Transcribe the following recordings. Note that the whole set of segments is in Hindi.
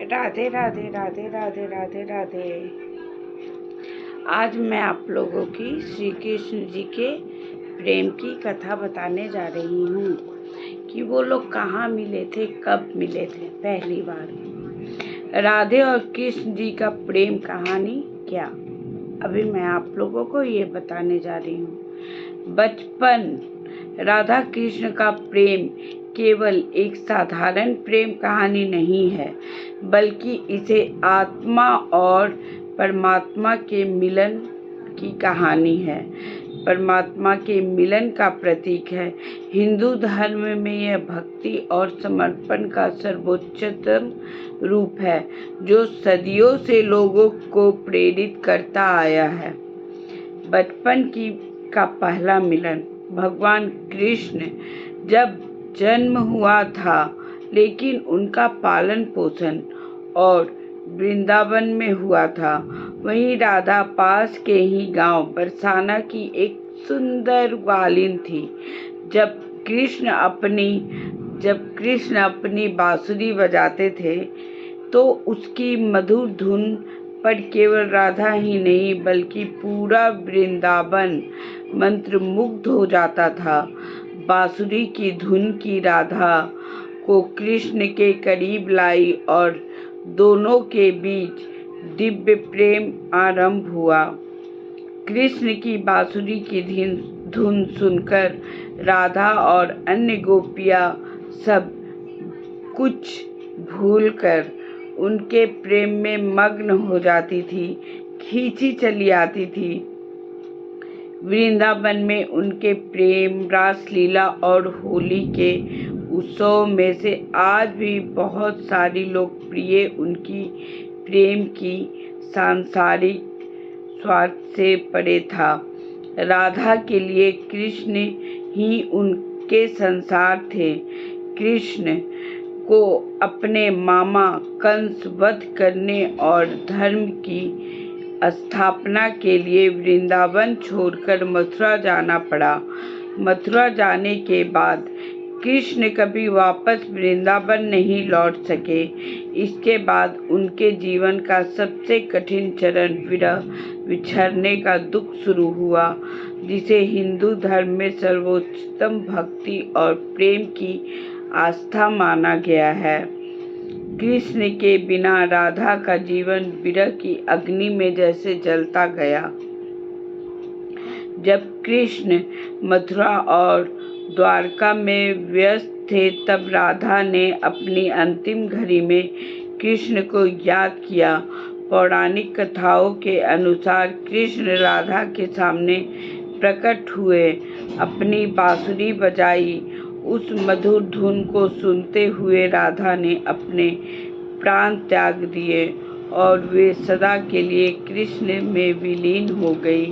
राधे राधे राधे राधे राधे राधे। आज मैं आप लोगों की श्री कृष्ण जी के प्रेम की कथा बताने जा रही हूँ कि वो लोग कहाँ मिले थे, कब मिले थे पहली बार। राधे और कृष्ण जी का प्रेम कहानी क्या, अभी मैं आप लोगों को ये बताने जा रही हूँ। बचपन। राधा कृष्ण का प्रेम केवल एक साधारण प्रेम कहानी नहीं है, बल्कि इसे आत्मा और परमात्मा के मिलन की कहानी है। परमात्मा के मिलन का प्रतीक है। हिंदू धर्म में यह भक्ति और समर्पण का सर्वोच्चतम रूप है, जो सदियों से लोगों को प्रेरित करता आया है। बचपन का पहला मिलन। भगवान कृष्ण जब जन्म हुआ था, लेकिन उनका पालन पोषण और वृंदावन में हुआ था। वहीं राधा पास के ही गांव बरसाना की एक सुंदर ग्वालिन थी। जब कृष्ण अपनी बांसुरी बजाते थे तो उसकी मधुर धुन पर केवल राधा ही नहीं, बल्कि पूरा वृंदावन मंत्रमुग्ध हो जाता था। बांसुरी की धुन की राधा को कृष्ण के करीब लाई और दोनों के बीच दिव्य प्रेम आरंभ हुआ। कृष्ण की बांसुरी की धुन सुनकर राधा और अन्य गोपियां सब कुछ भूलकर उनके प्रेम में मग्न हो जाती थी, खींची चली आती थी। वृंदावन में उनके प्रेम, रासलीला और होली के उत्सव में से आज भी बहुत सारी लोकप्रिय उनकी प्रेम की सांसारिक स्वार्थ से परे था। राधा के लिए कृष्ण ही उनके संसार थे। कृष्ण को अपने मामा कंस वध करने और धर्म की स्थापना के लिए वृंदावन छोड़कर मथुरा जाना पड़ा। मथुरा जाने के बाद कृष्ण कभी वापस वृंदावन नहीं लौट सके। इसके बाद उनके जीवन का सबसे कठिन चरण विरह, बिछड़ने का दुख शुरू हुआ, जिसे हिंदू धर्म में सर्वोच्चतम भक्ति और प्रेम की आस्था माना गया है। कृष्ण के बिना राधा का जीवन विरह की अग्नि में जैसे जलता गया। जब कृष्ण मथुरा और द्वारका में व्यस्त थे, तब राधा ने अपनी अंतिम घड़ी में कृष्ण को याद किया। पौराणिक कथाओं के अनुसार कृष्ण राधा के सामने प्रकट हुए, अपनी बांसुरी बजाई। उस मधुर धुन को सुनते हुए राधा ने अपने प्राण त्याग दिए और वे सदा के लिए कृष्ण में विलीन हो गई।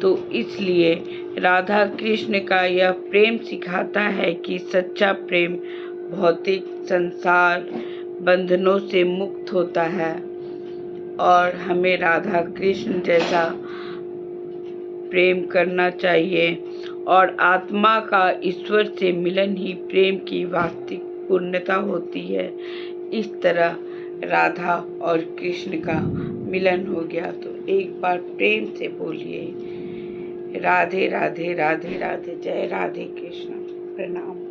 तो इसलिए राधा कृष्ण का यह प्रेम सिखाता है कि सच्चा प्रेम भौतिक संसार बंधनों से मुक्त होता है और हमें राधा कृष्ण जैसा प्रेम करना चाहिए, और आत्मा का ईश्वर से मिलन ही प्रेम की वास्तविक पूर्णता होती है। इस तरह राधा और कृष्ण का मिलन हो गया। तो एक बार प्रेम से बोलिए राधे राधे राधे राधे। जय राधे कृष्ण। प्रणाम।